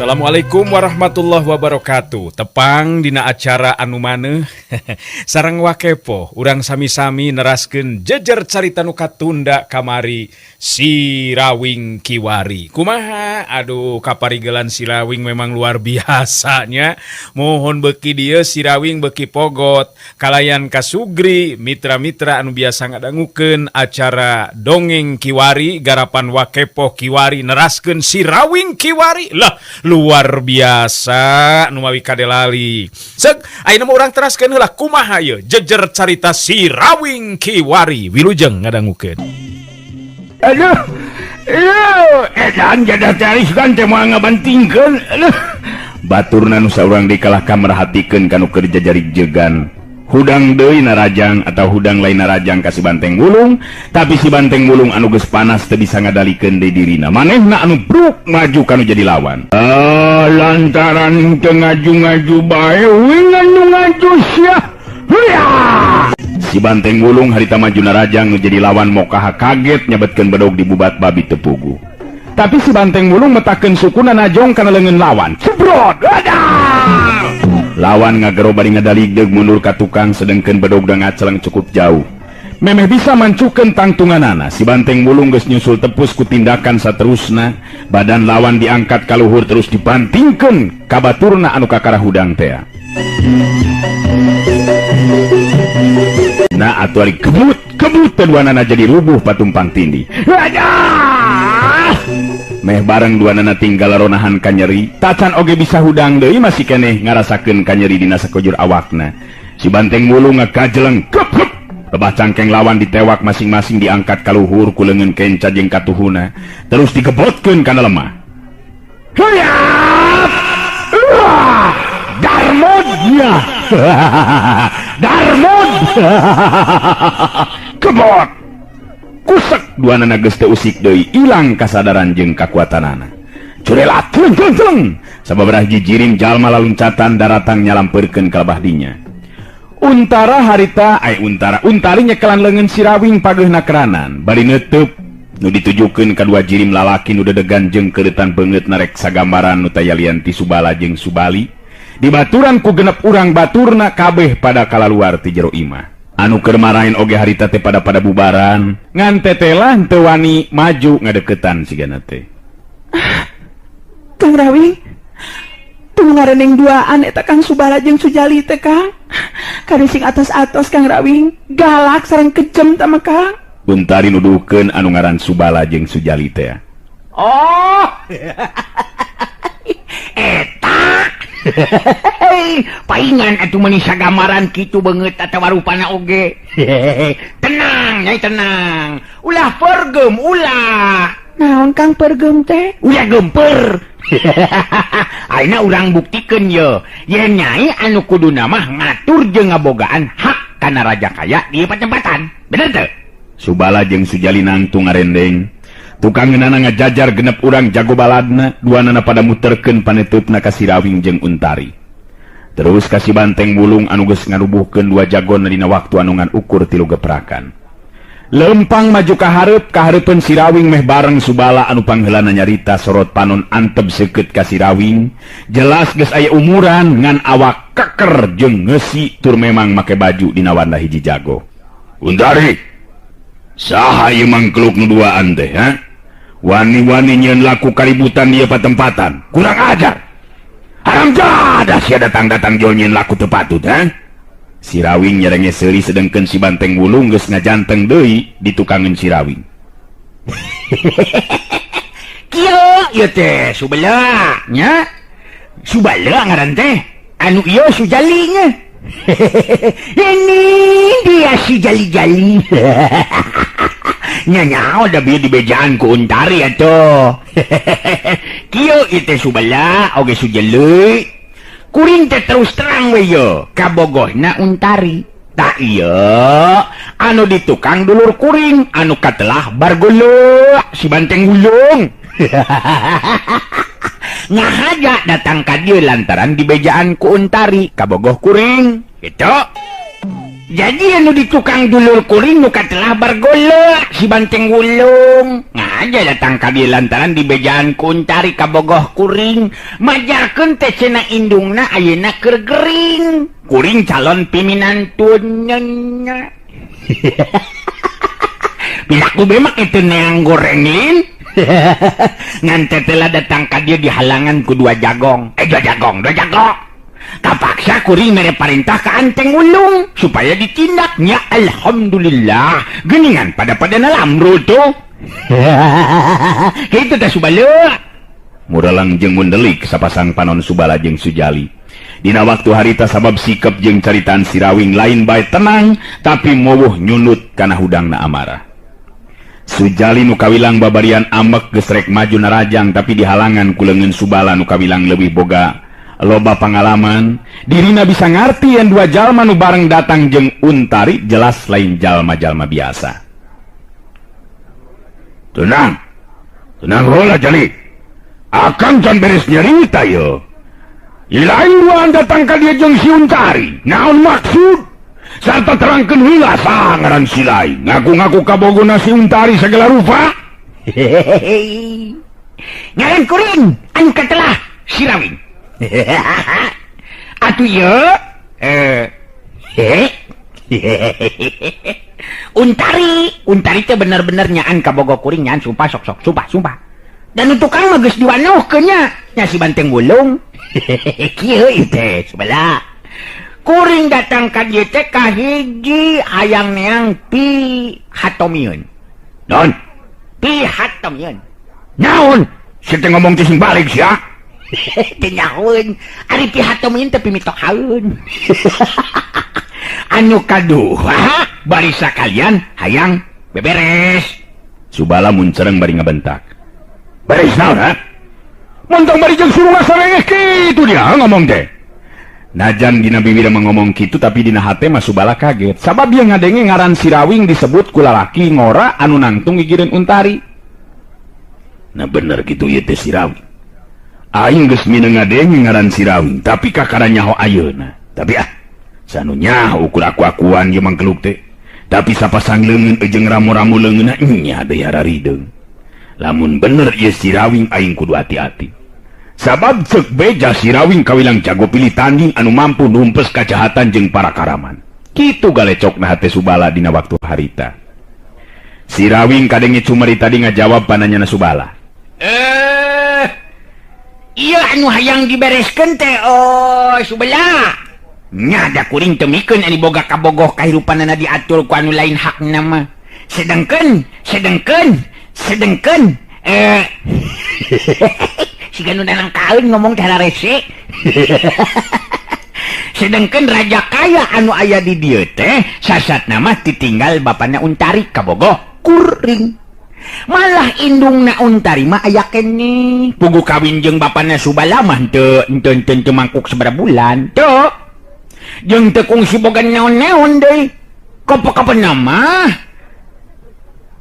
Assalamualaikum warahmatullahi wabarakatuh. Tepang dina acara anu maneh sareng wakepo urang sami-sami neraskeun jejer carita nu katunda kamari si Rawing Kiwari. Kumaha? Aduh, kaparigelan si Rawing memang luar biasanya. Mohon beuki dieu si Rawing beuki pogot kalayan kasugri mitra-mitra anu biasa ngadangukeun acara dongeng Kiwari garapan wakepo Kiwari neraskeun si Rawing Kiwari. Lah, luar biasa nu mawi kadelali. Seug ayeuna mah urang teraskeun heula kumaha ieu jejer carita si Rawing Kiwari. Wilujeng ngadangukeun. Aduh, edan jadah tariskan teh moal ngabantingkeun. Aduh, baturna nu saurang dikalahkan merhatikeun kanu keur jajarig jegan. Hudang deui narajang atau hudang lain narajang ka si Banteng Wulung, tapi si Banteng Wulung anu geus panas teu bisa ngadalikeun deui dirina. Manehna anu bruk maju kanu jadi lawan. Lantaran teu ngaju-ngaju bae wingan nu ngaju sia. Si Banteng Wulung harita maju narajang nu jadi lawan mokaha kaget nyabetkeun bedog dibubat babi tepugu. Tapi si Banteng Wulung metakeun sukuna najong kana leungeun lawan. Cebrot! Lawan ngagero bari ngadaligdeug mundur ka tukang sedengkeun bedog da ngaceleng cukup jauh. Memeh bisa mancukeun tangtunganana. Si Banteng Wulung geus nyusul tepus ku tindakan saterusna. Badan lawan diangkat ka luhur terus dibantingkeun ka baturna anu kakara hudang teh. Nah atuh ari kebut keduanana jadi rubuh patumpang tindih. Meh bareng duanana tinggal ronahan kanyeri, tacan oge bisa hudang deui masih keneh ngarasakeun kanyeri dina sakojur awakna. Si Banteng Wulung ngakajeleng kep. Lebah cangkeng lawan ditewak masing-masing diangkat ka luhur ku leungeun kenca jeung katuhuna, terus digebotkeun kana lemah. Hayap! Darmod ya. Darmod. Kebot. Kusek duanana geus teu usik deui, ilang kasadaran jeung kakuatanana. Curelat celeng sababaraha jijirim jalma laluncatan daratang nyalampeurkeun ka lebah dinya. Untara harita untari nyekelan leungeun si Rawing pageuna keranan bari neuteub nu ditujukeun ka dua jirim lalaki nu dedegan jeung keuretan beungeut narek sagambaran nu tayalian ti Subala jeung Subali dibaturan ku genep urang baturna kabeh pada kalaluar ti jero imah. Anu keur marahin oge harita teh pada bubaran ngan tetelah teu wani maju ngadeukeutan sigana teh. Kang Rawing, teu ngareneng duaan eta Kang Subala jeung Sujali teh Kang. Kadising atos-atos Kang Rawing, galak sareng kejem tama Kang. Untari nuduhkeun anu ngaran Subala jeung Sujali teh. Oh. Eta. Paingan atuh meuni sagamaran kitu beungeut atawa rupana oge. Tenang, nyai tenang. Ulah pergem ulah. Naon Kang pergem teh? Ulah gemper. Ayeuna urang buktikeun ye. Yen nyai anu kuduna mah ngatur jeung ngabogaan hak kana raja kaya di patempatan. Bener teu? Subala jeung Sujali nangtung ngarendeng. Tukangeunana ngajajar genep urang jago baladna, duanana pada muterkeun paneteupna ka si Rawing jeung Untari. Terus ka si Banteng Wulung anu geus ngarubuhkeun dua jagona dina waktu anu ngan ukur 3 geprakan. Lempang maju ka hareupeun si Rawing meh bareng Subala anu pangheulana nyarita sorot panon anteb seukeut ka si Rawing. Jelas geus aya umuran ngan awak keker jeung ngeusi tur memang make baju dina warna hiji jago. Untari, saha ieu mangkeluk nu duaan teh, ha? Wani-wani nyeun laku kaributan dia patempatan. Kurang ajar. Haram jadah sia datang-datang jol nyeun laku teu patut, ha? Si Rawing nyerenge seuri sedengkeun si Banteng Wulung geus ngajanteng deui di tukangeun si Rawing. Kieu ieu teh Subala nya. Subala ngaran teh. Anu ieu Sujali nya. Ini dia si jali-jali. Nyanya udah bieu dibejaan ku Untari atuh. Kieu ieu teh Subala oge Sujali. Kuring teh terus terang we ye kabogohna Untari. Tak iya anu ditukang dulur kuring anu katelah bargolo si Banteng Wulung. Ngahaja datang ka dieu lantaran dibejaan ku Untari kabogoh kuring. Gitu. Jadi anu di tukang dulur kuring nu katelah bargolo si Banteng Wulung. Ngaja datang ka dieu lantaran di bejaan Untari ka bogoh kuring. Majarkeun teh cenah indungna ayeuna keur gering. Kuring calon piminantun nya. Pilaku bemak itu neang gorengin. Ngan tetela datang ka dieu di halangan ku dua jagong. Dua jagong. Kapaksa kuring mere perintah ke Anteng Wulung supaya ditindaknya. Alhamdulillah geningan pada nalamru tuh. Itu teh Subala. Muralang jeung mundelik sapasang panon Subala jeung Sujali. Dina waktu harita sabab sikap jeung caritaan Sirawing lain bae tenang tapi mowuh nyunut kana hudangna amarah. Sujali nu kawilang babarian ambek geus rek maju narajang tapi dihalangan ku leungeun Subala nu kawilang leuwih boga loba pangalaman. Dirina bisa ngarti yang dua jalma nu bareng datang jeung Untari jelas lain jalma-jalma biasa. Tenang heula Jali, akang can beres nyarita yo. Ilain duaan datang ka dieu jeung si Untari, naon maksud? Sarta terangkeun heula saha ngaran si lain. Ngaku-ngaku kabogona si Untari segala rupa. Ngaran kuring anu katelah Sirawing. Atuh ye Untari teh bener-bener nyaan ka bogo kuring nyaan sumpah sok sumpah dan untuk kang mah geus diwanohkeun nya si Banteng Wulung. Kieu teh Subala kuring datang ka dieu teh kahiji hayang neang pihatomieun. Non pihatomieun naon si teh ngomong teh sing balik sia. Tinyaun ari pihatomieun teh pimitohaeun. Anu kaduha bari sakalian hayang beberes. Subala mun cereng bari ngabentak. Beres naon ha? Montong bari jeung suruh ngasarengeh kitu dia ngomong teh. Najan dina bibir ngomong kitu tapi dina hate mah Subala kaget sabab dia ngadenge ngaran Sirawing disebut ku lalaki ngora anu nangtung gigireun Untari. Nah bener kitu ieu teh Sirawing. Aing geus mineng ngadenge ngaran Sirawing tapi kakara nyaho ayeuna. Tapi sanu nyaho ukur aku-akuan ieu mangkeluk teh. Tapi sapasang leungeun jeung ramu-ramu leungeunna nya deui hararideng. Lamun bener ieu Sirawing aing kudu hati-hati. Sabab ceuk beja Sirawing kawilang jago pilih tanding anu mampu numpes kajahatan jeung para karaman. Kitu galecokna hate Subala dina waktu harita. Sirawing kadenge cumari tadi ngajawab pananyana Subala. Iya anu hayang dibereskeun teh Subala. Nya da kuring teu mikeun ani boga kabogoh kahirupanana diatur ku anu lain hakna mah. Sedengkeun siga nu dalang kaeun ngomong teh rese. Sedengkeun raja kaya anu aya di dieu teh sasatna mah ditinggal bapana Untari kabogoh kuring. Malah indungna Untari mah aya keneh. Pugu kawin jeung bapana Subala mah teu mangkuk sabaraha bulan. Teu. Jeung teu kungsi boga naon-naon deui. Kopo-kopona mah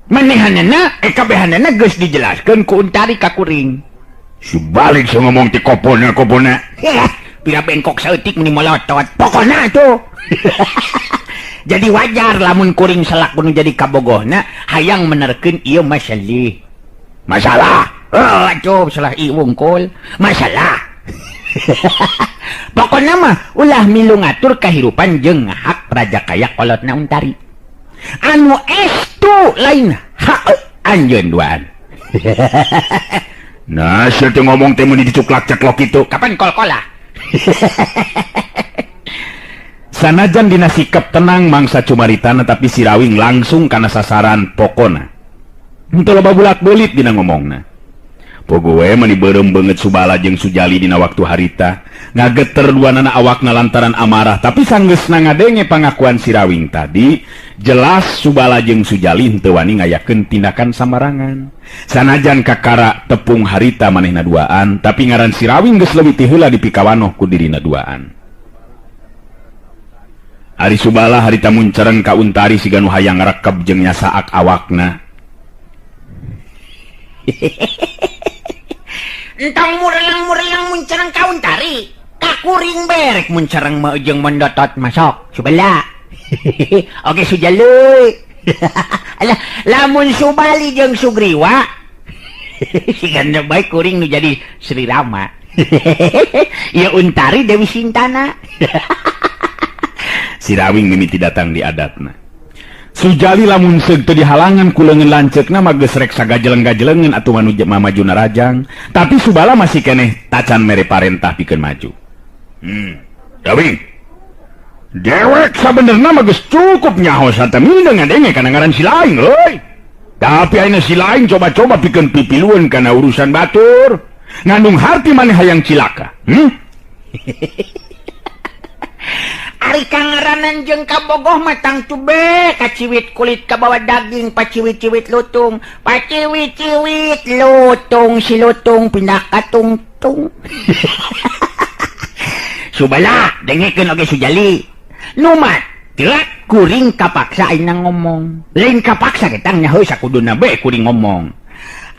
manehanana kabehanana geus dijelaskeun ku Untari ka kuring. Subalik saya ngomong ti kopona. Pira bengkok saeutik meni molotot. Pokona tuh. Jadi wajar lamun kuring salak nu jadi kabogohna hayang menerkeun ieu masalah. Atuh salah ieu wungkul. Masalah. Pokona mah ulah milu ngatur kahirupan jeung hak raja kaya kolotna Untari. Anu estu lain hak anjeun duaan. Nah, saya teh ngomong teh mun dicuklak ceklok itu. Kapan kol-kola? Sanajan dina sikap tenang mangsa cumaritana tapi Sirawing langsung kana sasaran pokona. Henteu loba bulat-bulit dina ngomongna. Pogo we mani beureum beungeut Subala jeung Sujali dina waktu harita. Ngageter duanana awakna lantaran amarah tapi sanggeusna ngadenge pangakuan Sirawing tadi, jelas Subala jeung Sujali henteu wani ngayakeun tindakan samarangan. Sanajan kakara tepung harita manehna duaan, tapi ngaran Sirawing geus leuwih ti heula dipikawanoh ku dirina duaan. Ari Subala harita muncereng ka Untari siga nu hayang ngarekep jeung nyasaak awakna. Entong murelang muncereng ka Untari, ka kuring berek muncereng mah jeung mendotot masok. Subala, Oke Sujali. Alah, lamun Subali jeung Sugriwa sigana baik kuring nu jadi Sri Rama. Ya Untari Dewi Sintana. Si Rawing mimiti datang di adatna. Sujali lamun seug teu dihalangan ku leungeun lanceukna mah geus rek sagajeleng-gajelengeun atuh manu mamajuna rajang, tapi Subala masih keneh tacan mere parentah pikeun maju. Rawing. Dewek sabenerna mah geus cukup nyaho satemina ngadenge kana ngaran si Laing euy. Tapi ayeuna si Laing coba-coba pikeun pipilueun kana urusan batur. Ngandung harti maneh hayang cilaka. Ari kangaranan jeung kabogoh matang tube, kaciwit kulit kabawa daging, paciwit-ciwit lutung, paciwit-ciwit lutung, si lutung pindah ka tungtung. Subala, dengekeun oge Sujali. Numat, gerak kuring kapaksa ayeuna ngomong. Lain kapaksa ketang nyaho sakuduna bae kuring ngomong.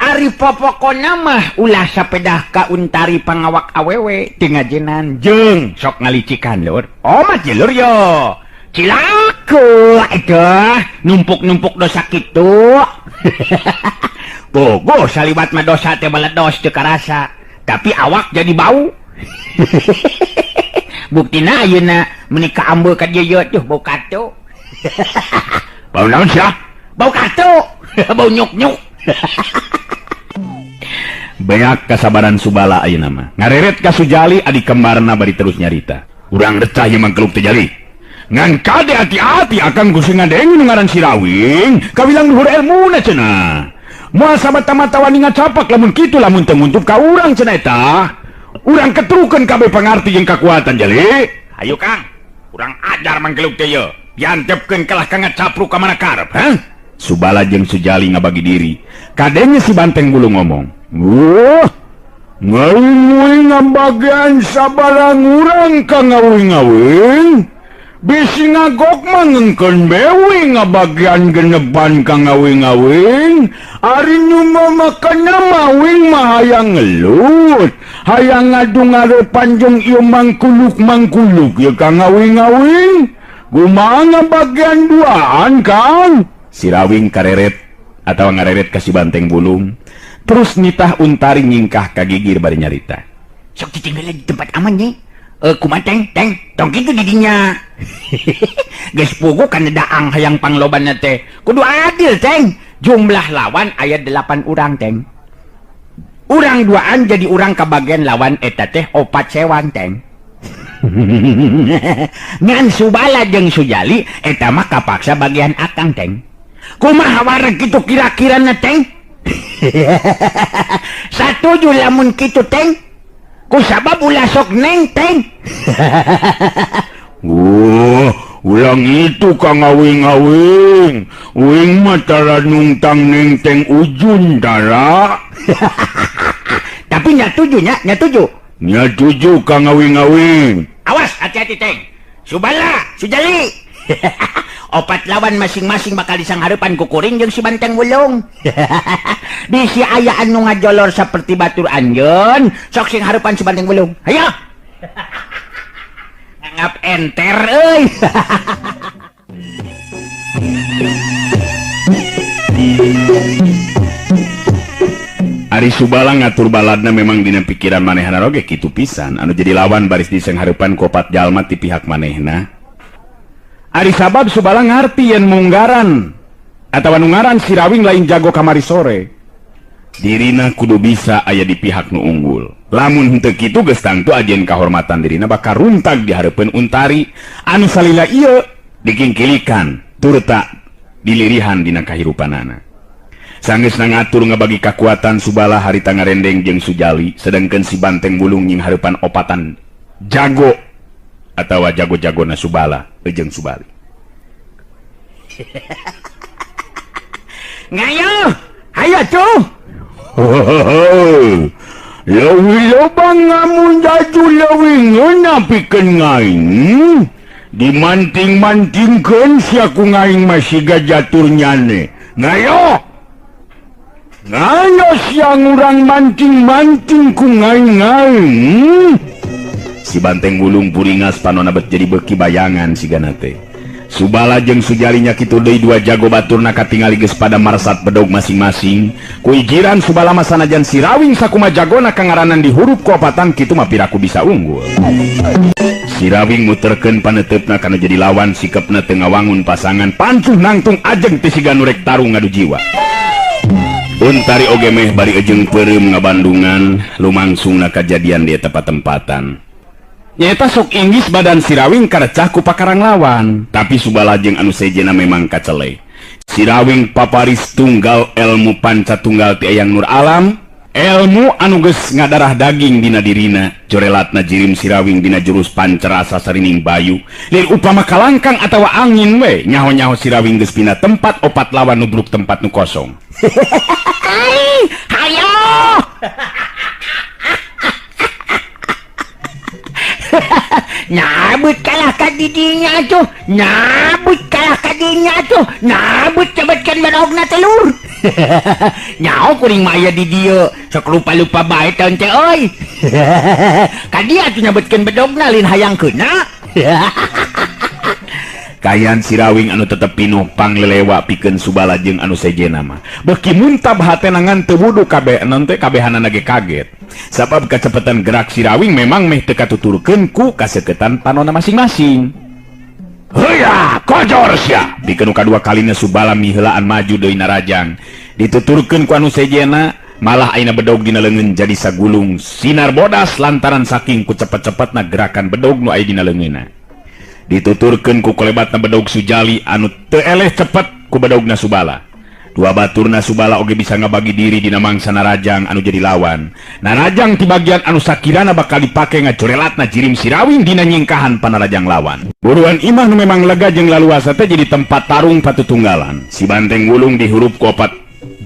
Ari popokona mah ulah sapedah ka Untari pangawak awewe tingajenan jeung sok ngalicikan lur. Oh mah lur yo. Cilaku eta numpuk-numpuk dosa kitu. Bogo salibat mah dosa teh baledos teu karasa, tapi awak jadi bau. Buktina ayeuna menikah ambeul ka dieu tuh bau kato. Bau naon sia? Bau kato, bau nyuk-nyuk. Beak kasabaran Subala ayeuna mah. Ngareret ka Sujali adik kembarna bari terus nyarita. Urang recah ieu mah keluk teh Jali. Ngan kade hati-hati akan kusingan dengin ngaran si Rawing, kawilang luhur elmuna cenah. Moal samata-mata wani ngacapak lamun kitu lamun teu nguntup ka urang cenah eta. Urang ketrukeun kabeh pangarti jeung kakuatan Jali. Hayu Kang, urang ajar mangkeluk teh ye. Diantepkeun kalah ka ngacapruk ka mana karep, ha? Subala jeung Sujali ngabagi diri. Kadenya si Banteng Bulu ngomong. Ngawing-ngawing ngabagian sabarang urang ka ngawing-ngawing. Bisi ngagok mangengkeun bewi ngabagian geneban ka ngawing-ngawing. Ari nyuma makanya mawing mah hayang ngelut. Hayang ngadu ngarepan jeung ieu mangkuluk-mangkuluk ya ka ngawing-ngawing. Kumaha ngabagian duaan Kang? Si Rawing kareret atau ngareret ka si Banteng Bulung. Terus nitah Untari nyingkah ka gigir bari nyarita. Sok ditinggal di tempat aman ye. Kumaha Teng, tong kitu di dinya. Geus puguh kana daang hayang panglobanna teh. Kudu adil Teng. Jumlah lawan aya 8 urang Teng. Urang duaan jadi urang kabagian lawan eta teh 4 sewan Teng. Ngan Subala jeung Sujali eta mah kapaksa bagian akang Teng. Kumaha wareg kitu kira-kirana Teng? Satuju lamun kitu Teng. Kusabab ulah sok neng Teng. Ulang itu ka ngawing-ngawing. Uing mah tara nungtang neng Teng ujun tara. Tapi nyatuju nya, nyatuju. Nyatuju ka ngawing-ngawing. Awas hati-hati Teng. Subala, Sujali. 4 lawan masing-masing bakal disanghareupan ku kuring jeung si Banteng Bulung. Bisi aya anu ngajolor saperti batur anjeun, sok sing hareupan si Banteng Bulung. Hayo. Ngap enter euy. Ari Subala ngatur baladna memang dina pikiran manehna oge kitu pisan, anu jadi lawan baris disanghareupan ku 4 jalma ti pihak manehna. Ari sabab Subala ngarti yen munggaran atawa nungaran si Rawing lain jago kamari sore. Dirina kudu bisa aya di pihak nu unggul. Lamun henteu kitu geus tangtu ajeun kahormatan dirina bakal runtag di hareupeun Untari anu salila ieu dikingkilikan turta dilirihan dina kahirupanana. Sanggeusna ngatur ngabagi kakuatan Subala harita ngarendeng jeung Sujali, sedengkeun si Banteng Bulung nying hareupan opatan jago atawa jago-jagona Subala jeung Subali. Ngayo, hayo tuh. Lewi lobang ngamun jaju lewingeun napikeun ngaing. Dimanting-mantingkeun siaku ngaing masih gajatur nyane. Ngayo. Ngayo siang urang manting-manting ku ngaing-ngaing. Si Banteng Bulung puringas panona bet jadi beki bayangan si ganate. Subala jeung Sujalinya kitu deui dua jago baturna katingali geus pada marsat bedog masing-masing. Ku ijiran Subala mah sanajan si Rawing sakuma jagona kangaranan di huruf kopatan kitu mah piraku bisa unggul. Si Rawing muterkeun paneteupna kana jadi lawan sikepna teu ngawangun pasangan pancuh nangtung ajeng teh siga nu rek tarung ngadu jiwa. Untari oge meh bari ejeng peureum ngabandungan lumangsungna kajadian di eta tempatan. Nyata sok inggis badan si Rawing karecah ku pakarang lawan, tapi Subala jeung anu sejena memang kacele. Si Rawing paparis tunggal ilmu panca tunggal ti Eyang Nur Alam, ilmu anu geus ngadarah daging dina dirina, jorelatna jirim si Rawing dina jurus pancerasa sarining bayu. Lain upama kalangkang atawa angin we, nyaho-nyaho si Rawing geus pindah tempat opat lawan nubruk tempat nu kosong. Hayo! Nyabut kalah ka didinya tuh, nyabut kalah ka didinya tuh, nyabut cabetkan bedogna telur. Nyaho kuring mah aya di dieu, sok lupa-lupa bae taun teh euy. Ka dia tuh nyabetkeun bedogna lin hayangkeunna. Kayan si Rawing anu tetep pinuh panglelewa pikeun Subala jeung anu sejena mah beuki muntab hatena ngan teu wudu kabehan teh kabehanana ge kaget sabab kacepetan gerak si Rawing memang meh teu katuturkeun ku kaseuketan panonna masing-masing. Heuya kojor sia pikeun kadua kalina Subala miheulaan maju deui narajang dituturkeun ku anu sejena malah ayeuna bedog dina leungeun jadi sagulung sinar bodas lantaran saking ku cepet-cepetna gerakan bedog nu aya dina leungeunna. Dituturkeun ku kolebatna bedog Sujali anu teu eleh cepet ku bedogna Subala. Dua baturna Subala oge bisa ngabagi diri dina mangsa narajang anu jadi lawan. Narajang ti bagian anu sakirana bakal dipake ngacorelatna jirim si Rawing dina nyingkahan panarajang lawan. Buruan imah nu memang lega jeung laluasa teh jadi tempat tarung patutunggalan. Si Banteng Wulung di huruf kopat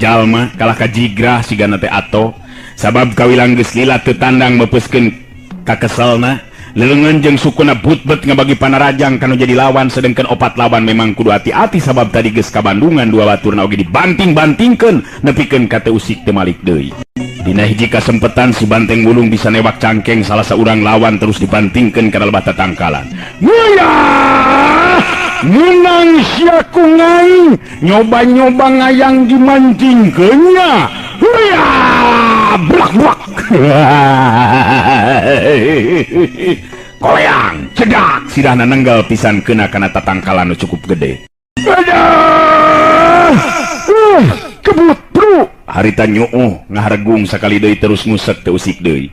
jalma kalah ka jigrah sigana teh ato sabab kawilang geus lila teu tandang mepeuskeun ka keselna. Lelengan jeung sukuna butbet ngabagi panarajang kanu jadi lawan sedengkeun opat lawan memang kudu hati-hati sabab tadi geus kabandungan dua baturna oge dibanting-bantingkeun nepikeun ka teu usik teu malik deui. Dina hiji kasempetan si Banteng Wulung bisa newak cangkeng salah saurang lawan terus dibantingkeun kana lebah tatangkalan. Muya! Menang sia ku ngai nyoba-nyoba ngayang dimantingkeunnya. Huya! Blak-blak. Koleang, cedak sidahna nenggal pisan keuna kana tatangkalan nu cukup gede. Kebut bro. Harita nyuuh ngahargung sakali deui terus ngusek teu usik deui.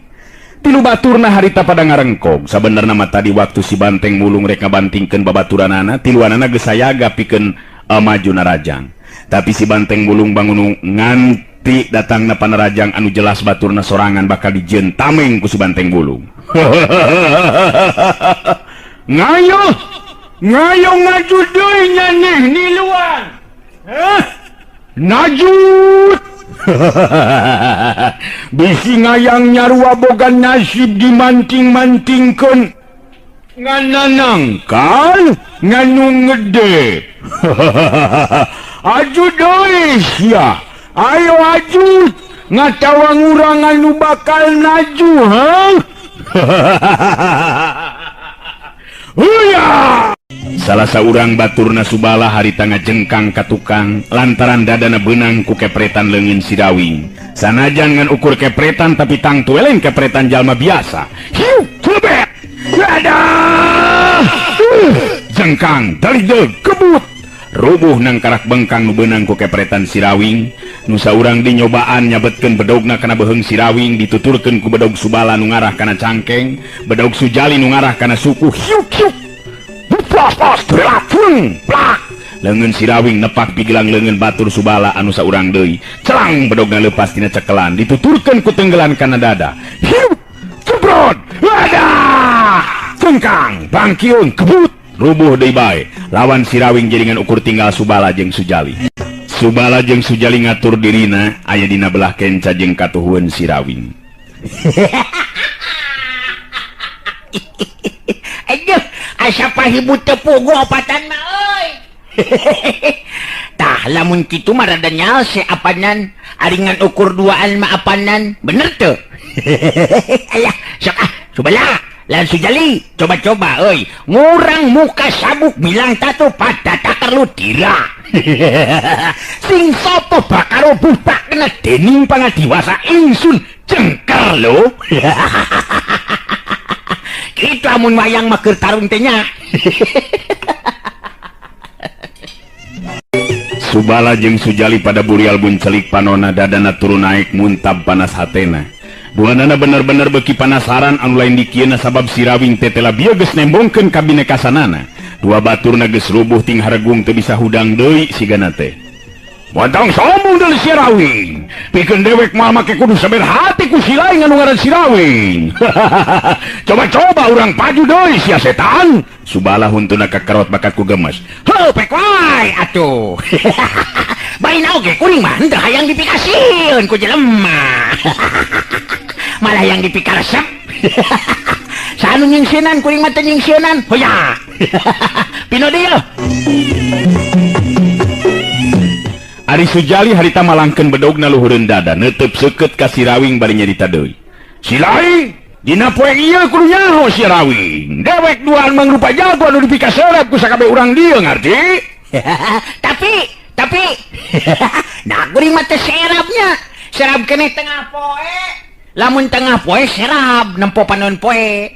Tilu baturna harita pada ngarengkog sabenerna mah tadi waktu si Banteng Wulung rek ngabantingkeun babaturanana tiluanana geus sayaga pikeun maju narajang. Tapi si Banteng Wulung bangun nganti datangna panarajang anu jelas baturna sorangan bakal dijieun tameng ku si Banteng Wulung. Ngayo ngaju deui nya nih niluan. Najut. Bisi ngayang nyarua boga nasib dimanting-mantingkeun ngananangkan nganu ngede. Aju deui sia. Ayo aju ngatawang urang anu bakal naju ha. Huya! Salah saurang baturna Subala harita ngajengkang ka tukang lantaran dadana beunang ku kepretan leungeun si Rawing. Sanajan ngan ukur kepretan tapi tang tueleng kepretan jalma biasa. Hiu, celebet. Dadah! Jengkang dari kebut. Rubuh nang karak bengkang nu beunang ku kepretan si Rawing. Nu saurang dinyobaan nyabetkeun bedogna kana beheung si Rawing dituturkeun ku bedog Subala nu ngarah kana cangkeng, bedog Sujali nu ngarah kana suku. Hiu, hiu. Pos relafung plak leungeun si Rawing nepak pigilang leungeun batur Subala anu saurang deui celang bedogna leupas tina cekelan dituturkeun ku tenggelan kana dada. Hiu cebrot wadah cengkang bangkiun kebut rubuh deui bae lawan si Rawing jaringan ukur tinggal Subala jeung Sujali. Subala jeung Sujali ngatur dirina aya dina belah kenca jeung katuhueun si Rawing. Aduh, asa pahibu tepugu opatan mah euy. Tah lamun kitu mah rada nyaose apanan, aringan ukur duaan mah apanan, bener teu? Ayah, sok Subala, Lan Sujali, coba-coba euy, ngurang muka sabuk bilang tato pada takar lu tira. Sing sopo bakal butak kena dening pangadiwasa ingsun jengker lo. Kita amun wayang mager tarung tenya. Subala jeung Sujali pada burial buncelik panona dadana turun naik muntab panas hatena. Duanana bener-bener beki penasaran anu lain dikieuna sabab si Rawing teh telah bieu geus nembongkeun ka binekasanana. Dua baturna geus rubuh ting haregung teu bisa hudang deui sigana teh. Montong sombong deui si Rawing. Pikeun dewek mah make kudu saber hati ku si lain anu ngaran si Rawing. Coba-coba urang paju deui sia setan. Subala huntuna kakerot bakat ku gemes. Heuh pek wae atuh. Baina oge kuring mah henteu hayang dipikasieun ku jelema. Malah yang dipikaresep. Sanu nyingsieunan kuring mah teu nyingsieunan. Hoya. Pino dieu. Ari Sujali harita malangkeun bedogna luhureun dada neuteup seukeut ka si Rawing bari nyarita deui. Si lain dina poe ieu kudu nyaho si Rawing. Dewek duaan mangrupa jago anu dipikaserep ku sakabeh urang dieu ngarti? Tapi nah kuring mah teh serabnya. Serab keneh tengah poe. Lamun tengah poe serab nempo panon poe.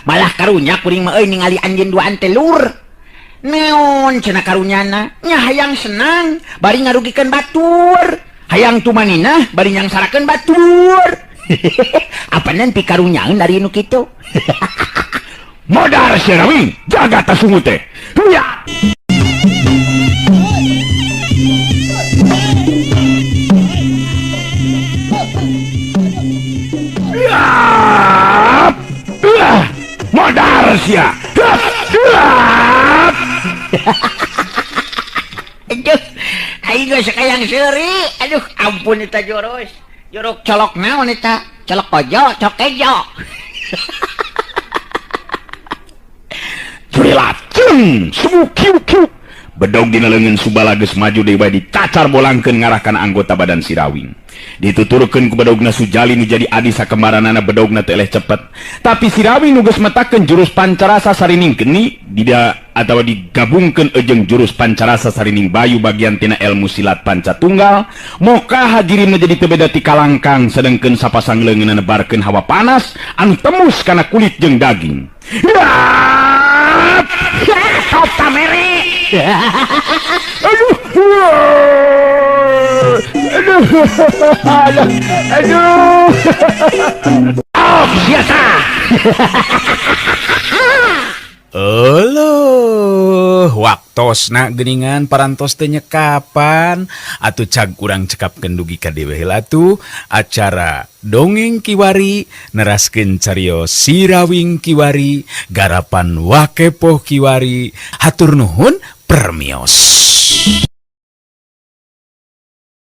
Malah karunya kuring mah euy ningali anjeun duaan telur. Neon cenah karunyana nya hayang senang bari ngarugikeun batur. Hayang tumanina bari nyangsarakeun batur. Apanan pikarunyaeun dari nu kitu. Modar si Rawing jaga tas sungut teh. Ya. Modar sia. Aduh, aing geus sakayang seuri. Aduh, ampun eta Joros. Jorok colok naon eta? Colok kojo, colok kejo. Curilaceng, kiu-kiu. Bedog dina leungeun Subala geus maju deui bae dicacar bolangkeun ngarahkan anggota badan si Rawing. Dituturkeun ku bedogna Sujali nu jadi adi sakembaranana bedogna teu eleh cepet. Tapi si Rawing nu geus metakeun jurus pancarasa sarining geni atawa digabungkeun jeung jurus pancarasa sarining bayu bagian tina ilmu silat pancatunggal, moka hajirimna jadi teu beda ti kalangkang sedengkeun sapasang leungeunna nebarkeun hawa panas anu tembus kana kulit jeung daging. Top kamere. Aduh. Oh, biasa. Aloh, waktosna geuningan parantos teu nyekapan atuh cag urang cekapkeun dugi ka dewe heula atuh acara Dongeng Kiwari neraskeun cariyos Si Rawing Kiwari garapan Wakepoh Kiwari. Hatur nuhun permios.